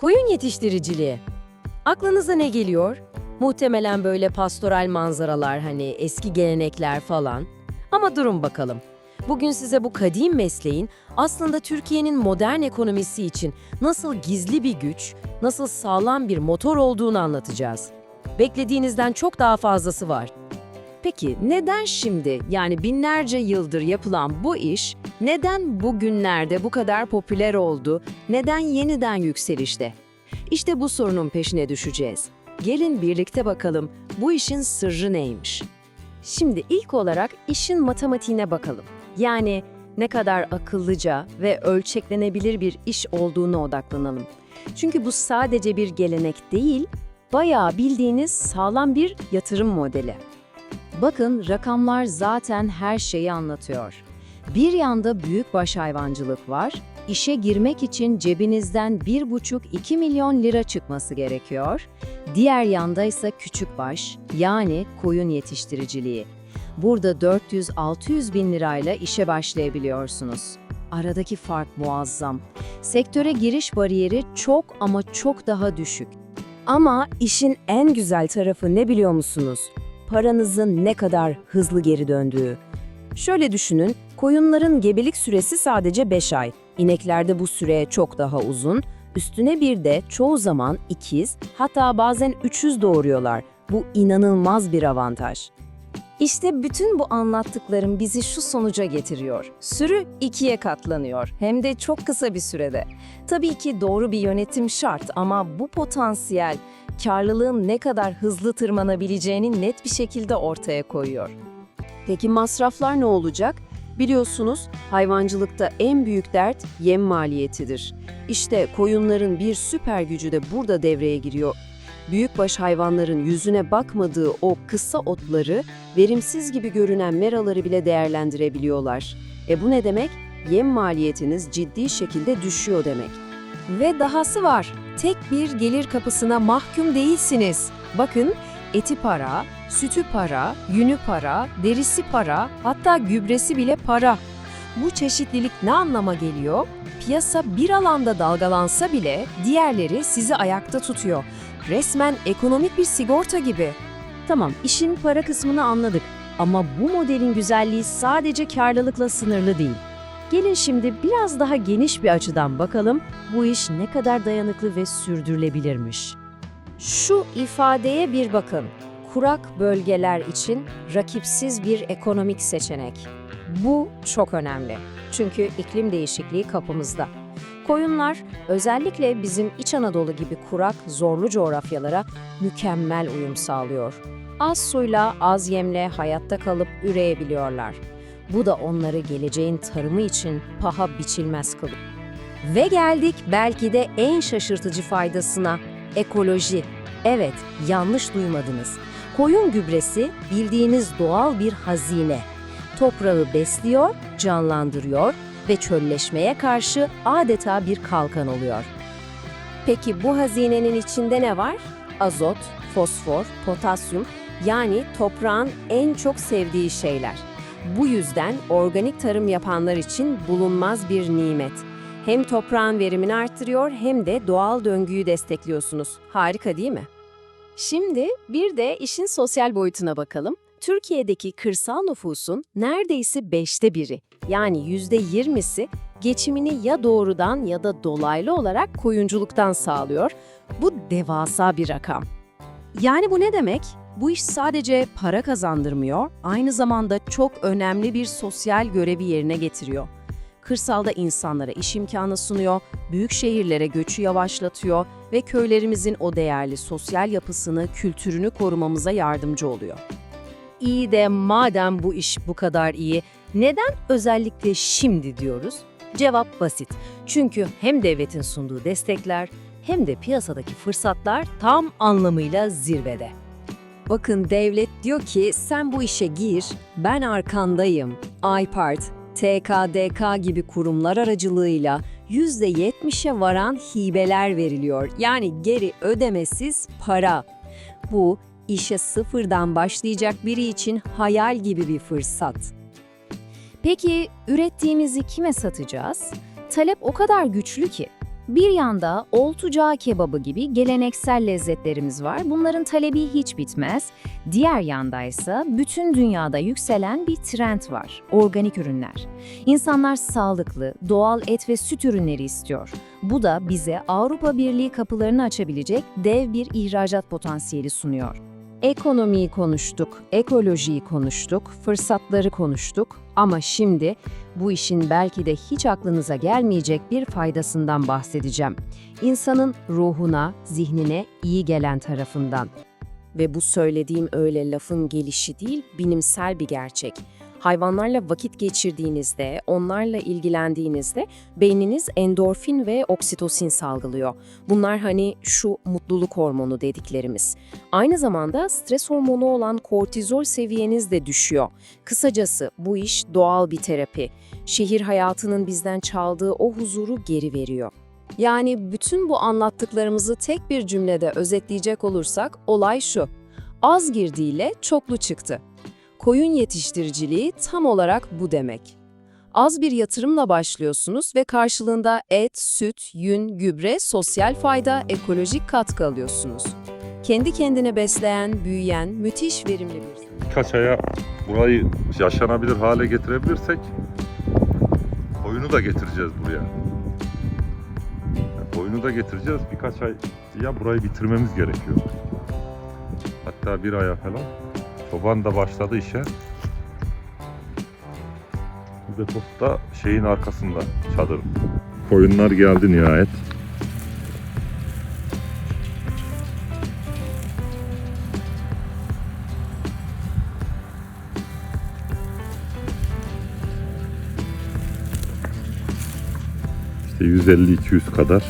Koyun yetiştiriciliği. Aklınıza ne geliyor? Muhtemelen böyle pastoral manzaralar, hani eski gelenekler falan. Ama durun bakalım. Bugün size bu kadim mesleğin aslında Türkiye'nin modern ekonomisi için nasıl gizli bir güç, nasıl sağlam bir motor olduğunu anlatacağız. Beklediğinizden çok daha fazlası var. Peki neden şimdi, yani binlerce yıldır yapılan bu iş, neden bugünlerde bu kadar popüler oldu, neden yeniden yükselişte? İşte bu sorunun peşine düşeceğiz. Gelin birlikte bakalım bu işin sırrı neymiş? Şimdi ilk olarak işin matematiğine bakalım. Yani ne kadar akıllıca ve ölçeklenebilir bir iş olduğuna odaklanalım. Çünkü bu sadece bir gelenek değil, bayağı bildiğiniz sağlam bir yatırım modeli. Bakın, rakamlar zaten her şeyi anlatıyor. Bir yanda büyükbaş hayvancılık var, işe girmek için cebinizden 1,5-2 milyon lira çıkması gerekiyor. Diğer yanda ise küçükbaş, yani koyun yetiştiriciliği. Burada 400-600 bin lirayla işe başlayabiliyorsunuz. Aradaki fark muazzam. Sektöre giriş bariyeri çok ama çok daha düşük. Ama işin en güzel tarafı ne biliyor musunuz? Paranızın ne kadar hızlı geri döndüğü. Şöyle düşünün, koyunların gebelik süresi sadece 5 ay. İneklerde bu süre çok daha uzun. Üstüne bir de çoğu zaman ikiz, hatta bazen 300 doğuruyorlar. Bu inanılmaz bir avantaj. İşte bütün bu anlattıklarım bizi şu sonuca getiriyor. Sürü 2'ye katlanıyor, hem de çok kısa bir sürede. Tabii ki doğru bir yönetim şart ama bu potansiyel, karlılığın ne kadar hızlı tırmanabileceğini net bir şekilde ortaya koyuyor. Peki masraflar ne olacak? Biliyorsunuz, hayvancılıkta en büyük dert yem maliyetidir. İşte koyunların bir süper gücü de burada devreye giriyor. Büyükbaş hayvanların yüzüne bakmadığı o kısa otları, verimsiz gibi görünen meraları bile değerlendirebiliyorlar. Bu ne demek? Yem maliyetiniz ciddi şekilde düşüyor demek. Ve dahası var, tek bir gelir kapısına mahkum değilsiniz. Bakın, eti para, sütü para, yünü para, derisi para, hatta gübresi bile para. Bu çeşitlilik ne anlama geliyor? Piyasa bir alanda dalgalansa bile diğerleri sizi ayakta tutuyor. Resmen ekonomik bir sigorta gibi. Tamam, işin para kısmını anladık. Ama bu modelin güzelliği sadece karlılıkla sınırlı değil. Gelin şimdi biraz daha geniş bir açıdan bakalım, bu iş ne kadar dayanıklı ve sürdürülebilirmiş. Şu ifadeye bir bakın. Kurak bölgeler için rakipsiz bir ekonomik seçenek. Bu çok önemli. Çünkü iklim değişikliği kapımızda. Koyunlar özellikle bizim İç Anadolu gibi kurak, zorlu coğrafyalara mükemmel uyum sağlıyor. Az suyla, az yemle hayatta kalıp üreyebiliyorlar. Bu da onları geleceğin tarımı için paha biçilmez kılıyor. Ve geldik belki de en şaşırtıcı faydasına, ekoloji. Evet, yanlış duymadınız. Koyun gübresi bildiğiniz doğal bir hazine. Toprağı besliyor, canlandırıyor ve çölleşmeye karşı adeta bir kalkan oluyor. Peki bu hazinenin içinde ne var? Azot, fosfor, potasyum, yani toprağın en çok sevdiği şeyler. Bu yüzden organik tarım yapanlar için bulunmaz bir nimet. Hem toprağın verimini arttırıyor hem de doğal döngüyü destekliyorsunuz. Harika değil mi? Şimdi bir de işin sosyal boyutuna bakalım. Türkiye'deki kırsal nüfusun neredeyse 1/5, yani %20'si geçimini ya doğrudan ya da dolaylı olarak koyunculuktan sağlıyor. Bu devasa bir rakam. Yani bu ne demek? Bu iş sadece para kazandırmıyor, aynı zamanda çok önemli bir sosyal görevi yerine getiriyor. Kırsalda insanlara iş imkanı sunuyor, büyük şehirlere göçü yavaşlatıyor ve köylerimizin o değerli sosyal yapısını, kültürünü korumamıza yardımcı oluyor. İyi de madem bu iş bu kadar iyi, neden özellikle şimdi diyoruz? Cevap basit. Çünkü hem devletin sunduğu destekler hem de piyasadaki fırsatlar tam anlamıyla zirvede. Bakın, devlet diyor ki sen bu işe gir, ben arkandayım. iPart, TKDK gibi kurumlar aracılığıyla %70'e varan hibeler veriliyor. Yani geri ödemesiz para. Bu işe sıfırdan başlayacak biri için hayal gibi bir fırsat. Peki ürettiğimizi kime satacağız? Talep o kadar güçlü ki. Bir yanda oltucağı kebabı gibi geleneksel lezzetlerimiz var. Bunların talebi hiç bitmez. Diğer yandaysa bütün dünyada yükselen bir trend var. Organik ürünler. İnsanlar sağlıklı, doğal et ve süt ürünleri istiyor. Bu da bize Avrupa Birliği kapılarını açabilecek dev bir ihracat potansiyeli sunuyor. Ekonomiyi konuştuk, ekolojiyi konuştuk, fırsatları konuştuk ama şimdi bu işin belki de hiç aklınıza gelmeyecek bir faydasından bahsedeceğim. İnsanın ruhuna, zihnine iyi gelen tarafından. Ve bu söylediğim öyle lafın gelişi değil, bilimsel bir gerçek. Hayvanlarla vakit geçirdiğinizde, onlarla ilgilendiğinizde beyniniz endorfin ve oksitosin salgılıyor. Bunlar hani şu mutluluk hormonu dediklerimiz. Aynı zamanda stres hormonu olan kortizol seviyeniz de düşüyor. Kısacası bu iş doğal bir terapi. Şehir hayatının bizden çaldığı o huzuru geri veriyor. Yani bütün bu anlattıklarımızı tek bir cümlede özetleyecek olursak olay şu: az girdiyle çoklu çıktı. Koyun yetiştiriciliği tam olarak bu demek. Az bir yatırımla başlıyorsunuz ve karşılığında et, süt, yün, gübre, sosyal fayda, ekolojik katkı alıyorsunuz. Kendi kendine besleyen, büyüyen, müthiş verimli bir... Birkaç aya burayı yaşanabilir hale getirebilirsek koyunu da getireceğiz buraya. Koyunu da getireceğiz. Birkaç ay ya burayı bitirmemiz gerekiyor. Hatta bir aya falan. Çoban da başladı işe. Bu deposu da şeyin arkasında, çadırın. Koyunlar geldi nihayet. İşte 150-200 kadar